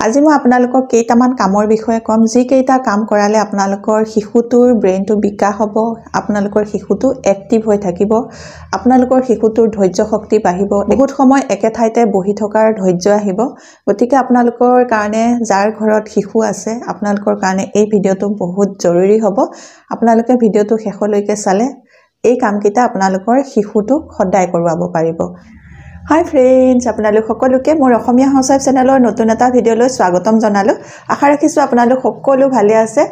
আজি মই আপোনালোকক কেইটামান কামৰ বিষয়ে কম যি কেইটা কাম কৰালে আপোনালোকৰ শিশুটোৰ ব্ৰেইনটো বিকাশ হ'ব আপোনালোকৰ শিশুটো এক্টিভ হৈ থাকিব আপোনালোকৰ শিশুটোৰ ধৈৰ্য শক্তি বাঢ়িব বহুত সময় একে ঠাইতে বহি থকাৰ ধৈৰ্য আহিব গতিকে আপোনালোকৰ কাৰণে যাৰ ঘৰত শিশু আছে আপোনালোকৰ কাৰণে এই ভিডিঅটো বহুত জৰুৰী হ'ব আপোনালোকে ভিডিঅটো শেষলৈকে চালে এই কামকেইটা আপোনালোকৰ শিশুটোক সদায় কৰোৱাব পাৰিব Hi friends, আপোনালোক সকলোকে মোৰ অসমীয়া হাউচৱাইফ চেনেলৰ নতুন এটা ভিডিঅলৈ স্বাগতম জনালো আশা ৰাখিছো আপোনালোক সকলো ভালে আছে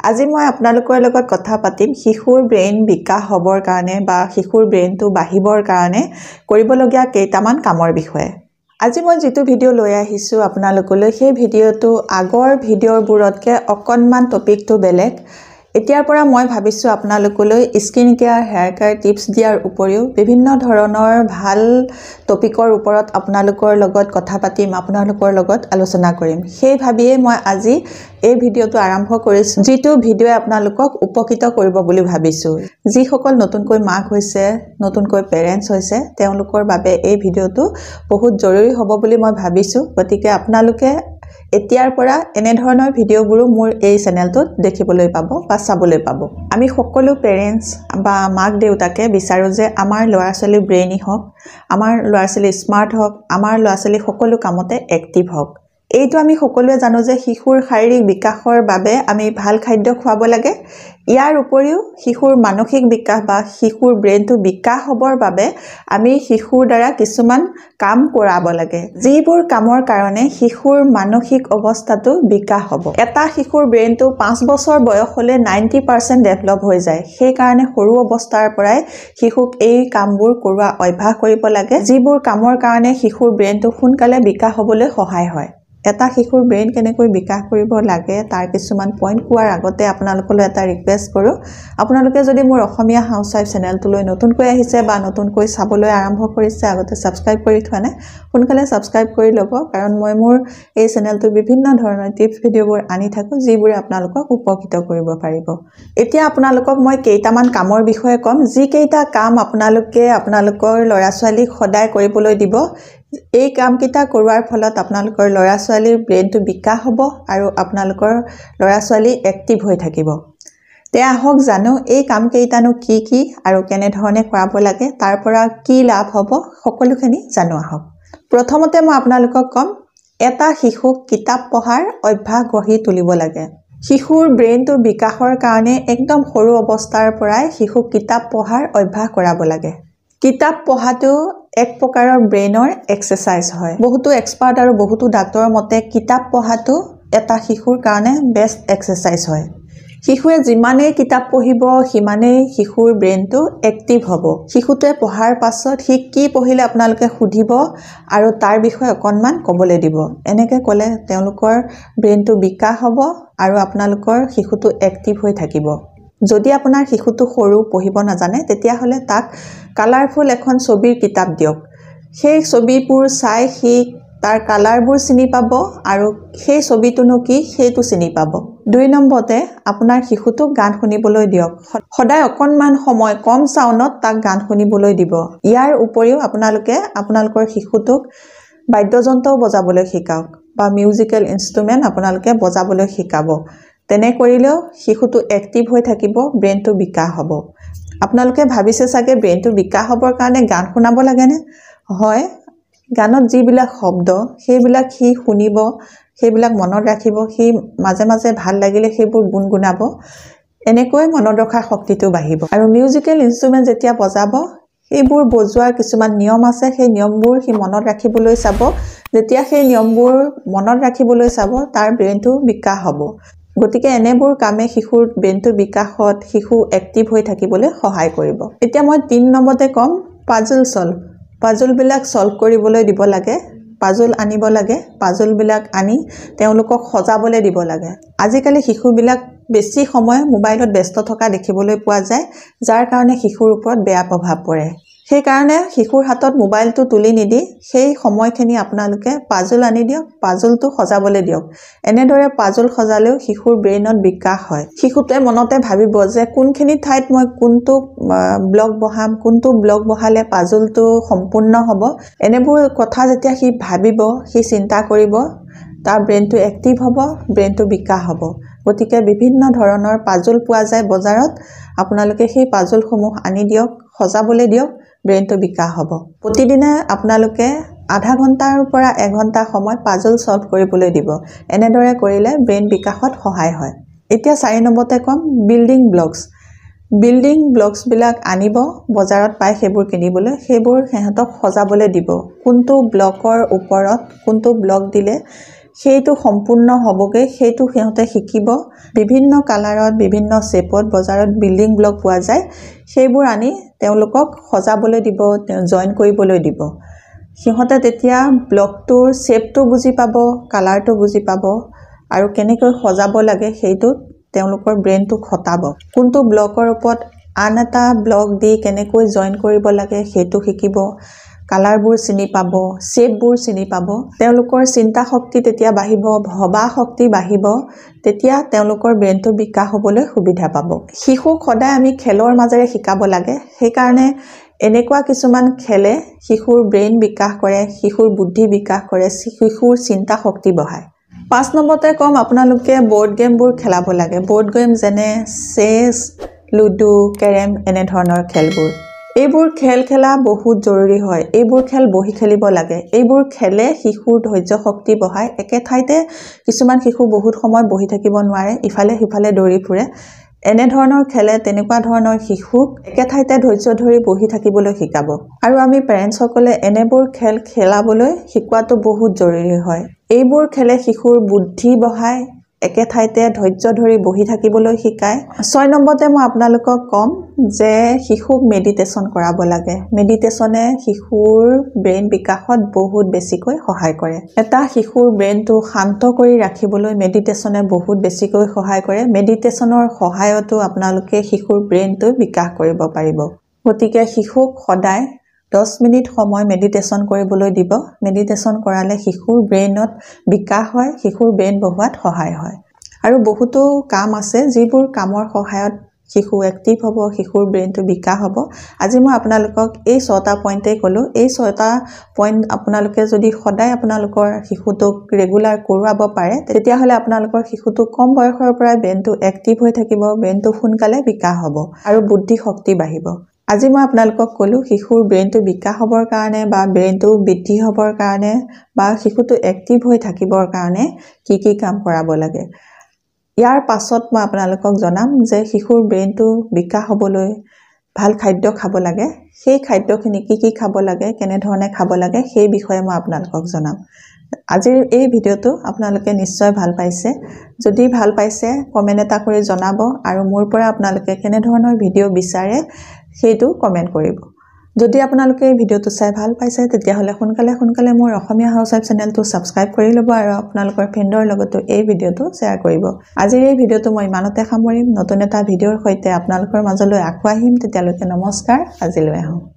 আজি মই আপোনালোকৰ লগত কথা পাতিম শিশুৰ ব্ৰেইন বিকাশ হ'বৰ কাৰণে বা শিশুৰ ব্ৰেইনটো বাঢ়িবৰ কাৰণে কৰিবলগীয়া কেইটামান কামৰ বিষয়ে আজি মই যেটো ভিডিঅ' লৈ আহিছো আপোনালোকলৈ সেই ভিডিঅ'টো আগৰ ভিডিঅ'বোৰতকে অকনমান টপিকটো বেলেগ এতিয়াৰ পৰা মই ভাবিছো আপোনালোকলৈ skin care hair care tips দিয়াৰ উপৰিও বিভিন্ন ধৰণৰ ভাল টপিকৰ ওপৰত আপোনালোকৰ লগত কথা পাতিম আপোনালোকৰ লগত আলোচনা কৰিম সেই ভাবিয়ে মই আজি এই ভিডিঅ'টো আৰম্ভ কৰিছো যেটো ভিডিঅ'য়ে আপোনালোকক উপকৃত কৰিব বুলি ভাবিছো যি সকল নতুনকৈ মাক হৈছে নতুনকৈ পেৰেন্টছ হৈছে তেওঁলোকৰ বাবে এই ভিডিঅ'টো বহুত জৰুৰী হ'ব বুলি মই ভাবিছো গতিকে আপোনালোকে এতিয়াৰ পৰা এনে ধৰণৰ ভিডিঅ'বোৰো মোৰ এই চেনেলটোত দেখিবলৈ পাব বা চাবলৈ পাব আমি সকলো পেৰেন্টছ বা মাক দেউতাকে বিচাৰো যে আমাৰ ল'ৰা-ছোৱালী ব্ৰেইনি হওক আমাৰ ল'ৰা-ছোৱালী স্মাৰ্ট হওক আমাৰ ল'ৰা-ছোৱালী সকলো কামতে এক্টিভ হওক এইটো আমি সকলোৱে জানো যে শিশুৰ শাৰীৰিক বিকাশৰ বাবে আমি ভাল খাদ্য খুৱাব লাগে ইয়াৰ উপৰিও শিশুৰ মানসিক বিকাশ বা শিশুৰ ব্ৰেইনটো বিকাশ হ'বৰ বাবে আমি শিশুৰ দ্বাৰা কিছুমান কাম কৰাব লাগে যিবোৰ কামৰ কাৰণে শিশুৰ মানসিক অৱস্থাটো বিকাশ হ'ব এটা শিশুৰ ব্ৰেইনটো 5 বছৰ বয়স হ'লে 90% ডেভেলপ হৈ যায় সেই কাৰণে সৰু অৱস্থাৰ পৰাই শিশুক এই কামবোৰ কৰোৱা অভ্যাস কৰিব লাগে যিবোৰ কামৰ কাৰণে শিশুৰ ব্ৰেইনটো সোনকালে বিকাশ হ'বলৈ সহায় হয় এটা শিশুৰ ব্ৰেইন কেনেকৈ বিকাশ কৰিব লাগে তাৰ কিছুমান পইণ্ট কোৱাৰ আগতে আপোনালোকলৈ এটা ৰিকুৱেষ্ট কৰো আপোনালোকে যদি মোৰ অসমীয়া হাউচৱাইফ চেনেলটোলৈ নতুনকৈ আহিছে বা নতুনকৈ চাবলৈ আৰম্ভ কৰিছে আগতে সাবস্ক্ৰাইব কৰি থোৱা নাই সোনকালে সাবস্ক্ৰাইব কৰি ল'ব কাৰণ মই মোৰ এই চেনেলটো বিভিন্ন ধৰণৰ টিপছ ভিডিঅ'বোৰ আনি থাকো যিবোৰে আপোনালোকক উপকৃত কৰিব পাৰিব এতিয়া আপোনালোকক মই কেইটামান কামৰ বিষয়ে কম যি কেইটা কাম আপোনালোকে আপোনালোকৰ ল'ৰা-ছোৱালীক সদায় কৰিবলৈ দিব এই কামকেইটা কৰোৱাৰ ফলত আপোনালোকৰ ল'ৰা-ছোৱালীৰ ব্ৰেইনটো বিকাশ হ'ব আৰু আপোনালোকৰ ল'ৰা-ছোৱালী এক্টিভ হৈ থাকিব তে আহক জানো এই কামকেইটানো কি কি আৰু কেনে ধৰণে কৰাব লাগে তাৰ পৰা কি লাভ হ'ব সকলোখিনি জানো আহক প্ৰথমতে মই আপোনালোকক কম এটা শিশুক কিতাপ পঢ়াৰ অভ্যাস গঢ়ি তুলিব লাগে শিশুৰ ব্ৰেইনটো বিকাশৰ কাৰণে একদম সৰু অৱস্থাৰ পৰাই শিশুক কিতাপ পঢ়াৰ অভ্যাস কৰাব লাগে কিতাপ পঢ়াটো এক প্ৰকাৰৰ ব্ৰেইনৰ এক্সাৰসাইজ হয় বহুতো এক্সপাৰ্ট আৰু বহুতো ডাক্তৰৰ মতে কিতাপ পঢ়াটো এটা শিশুৰ কাৰণে বেষ্ট এক্সাৰসাইজ হয় শিশুৱে যিমানেই কিতাপ পঢ়িব সিমানেই শিশুৰ ব্ৰেইনটো এক্টিভ হ'ব শিশুটোৱে পঢ়াৰ পাছত কি পঢ়িলে আপোনালোকে সুধিব আৰু তাৰ বিষয়ে অকনমান ক'বলৈ দিব এনেকৈ ক'লে তেওঁলোকৰ ব্ৰেইনটো বিকাশ হ'ব আৰু আপোনালোকৰ শিশুটো এক্টিভ হৈ থাকিব যদি আপোনাৰ শিশুটো সৰু পঢ়িব নাজানে তেতিয়া হলে তাক কালাৰফুল এখন ছবিৰ কিতাপ দিয়ক সেই ছবিবোৰ চাই সি তাৰ কালাৰবোৰ চিনি পাব আৰু সেই ছবিটোনো কি সেইটো চিনি পাব দুই নম্বৰতে আপোনাৰ শিশুটোক গান শুনিবলৈ দিয়ক সদায় অকনমান সময় কম সাউণ্ডত তাক গান শুনিবলৈ দিব ইয়াৰ উপৰিও আপোনালোকে আপোনালোকৰ শিশুটোক বাদ্যযন্ত্ৰ বজাবলৈ শিকাওক বা মিউজিকেল ইনষ্ট্ৰুমেন্ট আপোনালোকে বজাবলৈ শিকাব তেনে কৰিলেও শিশুটো এক্টিভ হৈ থাকিব ব্ৰেইনটো বিকাশ হ'ব আপোনালোকে ভাবিছে চাগে ব্ৰেইনটো বিকাশ হ'বৰ কাৰণে গান শুনাব লাগেনে হয় গানত যিবিলাক শব্দ সেইবিলাক সি শুনিব সেইবিলাক মনত ৰাখিব সি মাজে মাজে ভাল লাগিলে সেইবোৰ গুণগুণাব এনেকৈ মনত ৰখাৰ শক্তিটো বাঢ়িব আৰু মিউজিকেল ইনষ্ট্ৰুমেন্ট যেতিয়া বজাব এইবোৰ বজোৱাৰ কিছুমান নিয়ম আছে সেই নিয়মবোৰ সি মনত ৰাখিবলৈ চাব যেতিয়া সেই নিয়মবোৰ মনত ৰাখিবলৈ চাব তাৰ ব্ৰেইনটো বিকাশ হ'ব গতিকে এনেবোৰ কামে শিশুৰ ব্ৰেইনটো বিকাশত শিশু এক্টিভ হৈ থাকিবলৈ সহায় কৰিব এতিয়া মই 3 নম্বৰতে কম পাজল বিলাক সলভ কৰিবলৈ দিব লাগে পাজল আনিব লাগে পাজল বিলাক আনি তেওঁলোকক সজাবলৈ দিব লাগে আজিকালি শিশুবিলাক বেছি সময় মোবাইলত ব্যস্ত থকা দেখিবলৈ পোৱা যায় যাৰ কাৰণে শিশুৰ ওপৰত বেয়া প্ৰভাৱ পৰে সেই কাৰণে শিশুৰ হাতত মোবাইলটো তুলি নিদি সেই সময়খিনি আপোনালোকে পাজল আনি দিয়ক পাজলটো সজাবলৈ দিয়ক এনেদৰে পাজল সজালেও শিশুৰ ব্ৰেইনত বিকাশ হয় শিশুতে মনতে ভাবিব যে কোনখিনি ঠাইত মই কোনটো ব্লক বহালে পাজলটো সম্পূৰ্ণ হ'ব এনেবোৰ কথা যেতিয়া সি ভাবিব সি চিন্তা কৰিব তাৰ ব্ৰেইনটো এক্টিভ হ'ব, ব্ৰেইনটো বিকাশ হ'ব। গতিকে বিভিন্ন ধৰণৰ পাজল পোৱা যায় বজাৰত, আপোনালোকে সেই পাজলসমূহ আনি দিয়ক, সজাবলৈ দিয়ক, ব্ৰেইনটো বিকাশ হ'ব। প্ৰতিদিনে আপোনালোকে আধা ঘণ্টাৰ পৰা 1 ঘণ্টা সময় পাজল সলভ কৰিবলৈ দিব। এনেদৰে কৰিলে ব্ৰেইন বিকাশত সহায় হয়। এতিয়া 4 নম্বৰতে ক'ম বিল্ডিং ব্লকছ। বিল্ডিং ব্লকছবিলাক আনিব, বজাৰত পায় সেইবোৰ কিনিবলৈ, সেইবোৰ সিহঁতক সজাবলৈ দিব। কোনটো ব্লকৰ ওপৰত কোনটো ব্লক দিলে সেইটো সম্পূৰ্ণ হ'বগৈ, সেইটো সিহঁতে শিকিব। বিভিন্ন কালাৰত, বিভিন্ন শ্বেপত বজাৰত বিল্ডিং ব্লক পোৱা যায়, সেইবোৰ আনি তেওঁলোকক সজাবলৈ দিব, জইন কৰিবলৈ দিব। সিহঁতে তেতিয়া ব্লকটোৰ শ্বেপটো বুজি পাব, কালাৰটো বুজি পাব আৰু কেনেকৈ সজাব লাগে সেইটোত তেওঁলোকৰ ব্ৰেইনটো খটাব। কোনটো ব্লকৰ ওপৰত আন এটা ব্লক দি কেনেকৈ জইন কৰিব লাগে সেইটো শিকিব, কালাৰবোৰ চিনি পাব, শ্বেপবোৰ চিনি পাব। তেওঁলোকৰ চিন্তা শক্তি তেতিয়া বাঢ়িব, ভবা শক্তি বাঢ়িব, তেতিয়া তেওঁলোকৰ ব্ৰেইনটো বিকাশ হ'বলৈ সুবিধা পাব। শিশুক সদায় আমি খেলৰ মাজেৰে শিকাব লাগে। সেইকাৰণে এনেকুৱা কিছুমান খেলে শিশুৰ ব্ৰেইন বিকাশ কৰে, শিশুৰ বুদ্ধি বিকাশ কৰে, শিশুৰ চিন্তা শক্তি বঢ়ায়। 5 নম্বৰতে ক'ম আপোনালোকে বৰ্ড গেমবোৰ খেলাব লাগে। বৰ্ড গেম যেনে চেছ, লুডু, কেৰেম এনেধৰণৰ খেলবোৰ। এইবোৰ খেল খেলা বহুত জৰুৰী হয়। এইবোৰ খেল বহি খেলিব লাগে। এইবোৰ খেলে শিশুৰ ধৈৰ্য শক্তি বঢ়ায়। একে ঠাইতে কিছুমান শিশু বহুত সময় বহি থাকিব নোৱাৰে, ইফালে সিফালে দৌৰি ফুৰে। এনেধৰণৰ খেলে তেনেকুৱা ধৰণৰ শিশুক একে ঠাইতে ধৈৰ্য ধৰি বহি থাকিবলৈ শিকাব। আৰু আমি পেৰেণ্টছসকলে এনেবোৰ খেল খেলাবলৈ শিকোৱাটো বহুত জৰুৰী হয়। এইবোৰ খেলে শিশুৰ বুদ্ধি বঢ়ায়, একে ঠাইতে ধৈৰ্য ধৰি বহি থাকিবলৈ শিকায়। 6 নম্বৰতে মই আপোনালোকক ক'ম যে শিশুক মেডিটেশ্যন কৰাব লাগে। মেডিটেশ্যনে শিশুৰ ব্ৰেইন বিকাশত বহুত বেছিকৈ সহায় কৰে। এটা শিশুৰ ব্ৰেইনটো শান্ত কৰি ৰাখিবলৈ মেডিটেশ্যনে বহুত বেছিকৈ সহায় কৰে। মেডিটেশ্যনৰ সহায়তো আপোনালোকে শিশুৰ ব্ৰেইনটো বিকাশ কৰিব পাৰিব। গতিকে শিশুক সদায় 10 মিনিট সময় মেডিটেশ্যন কৰিবলৈ দিব। মেডিটেশ্যন কৰালে শিশুৰ ব্ৰেইনত বিকাশ হয়, শিশুৰ ব্ৰেইন বঢ়োৱাত সহায় হয়। আৰু বহুতো কাম আছে যিবোৰ কামৰ সহায়ত শিশু এক্টিভ হ'ব, শিশুৰ ব্ৰেইনটো বিকাশ হ'ব। আজি মই আপোনালোকক এই 6টা পইণ্টেই ক'লোঁ। এই 6টা পইণ্ট আপোনালোকে যদি সদায় আপোনালোকৰ শিশুটোক ৰেগুলাৰ কৰোৱাব পাৰে, তেতিয়াহ'লে আপোনালোকৰ শিশুটো কম বয়সৰ পৰাই ব্ৰেইনটো এক্টিভ হৈ থাকিব, ব্ৰেইনটো সোনকালে বিকাশ হ'ব আৰু বুদ্ধি শক্তি বাঢ়িব। আজি মই আপোনালোকক ক'লোঁ শিশুৰ ব্ৰেইনটো বিকাশ হ'বৰ কাৰণে বা ব্ৰেইনটো বৃদ্ধি হ'বৰ কাৰণে বা শিশুটো এক্টিভ হৈ থাকিবৰ কাৰণে কি কি কাম কৰাব লাগে। ইয়াৰ পাছত মই আপোনালোকক জনাম যে শিশুৰ ব্ৰেইনটো বিকাশ হ'বলৈ ভাল খাদ্য খাব লাগে। সেই খাদ্যখিনি কি কি খাব লাগে, কেনেধৰণে খাব লাগে সেই বিষয়ে মই আপোনালোকক জনাম। আজিৰ এই ভিডিঅ'টো আপোনালোকে নিশ্চয় ভাল পাইছে। যদি ভাল পাইছে কমেণ্ট এটা কৰি জনাব আৰু মোৰ পৰা আপোনালোকে কেনেধৰণৰ ভিডিঅ' বিচাৰে সেইটো কমেণ্ট কৰিব। যদি আপোনালোকে এই ভিডিঅ'টো চাই ভাল পাইছে তেতিয়াহ'লে সোনকালে মোৰ অসমীয়া হাউচৱাইফ চেনেলটো ছাবস্ক্ৰাইব কৰি ল'ব আৰু আপোনালোকৰ ফ্ৰেণ্ডৰ লগতো এই ভিডিঅ'টো শ্বেয়াৰ কৰিব। আজিৰ এই ভিডিঅ'টো মই ইমানতে সামৰিম। নতুন এটা ভিডিঅ'ৰ সৈতে আপোনালোকৰ মাজলৈ আকৌ আহিম। তেতিয়ালৈকে নমস্কাৰ, আজিলৈ আহোঁ।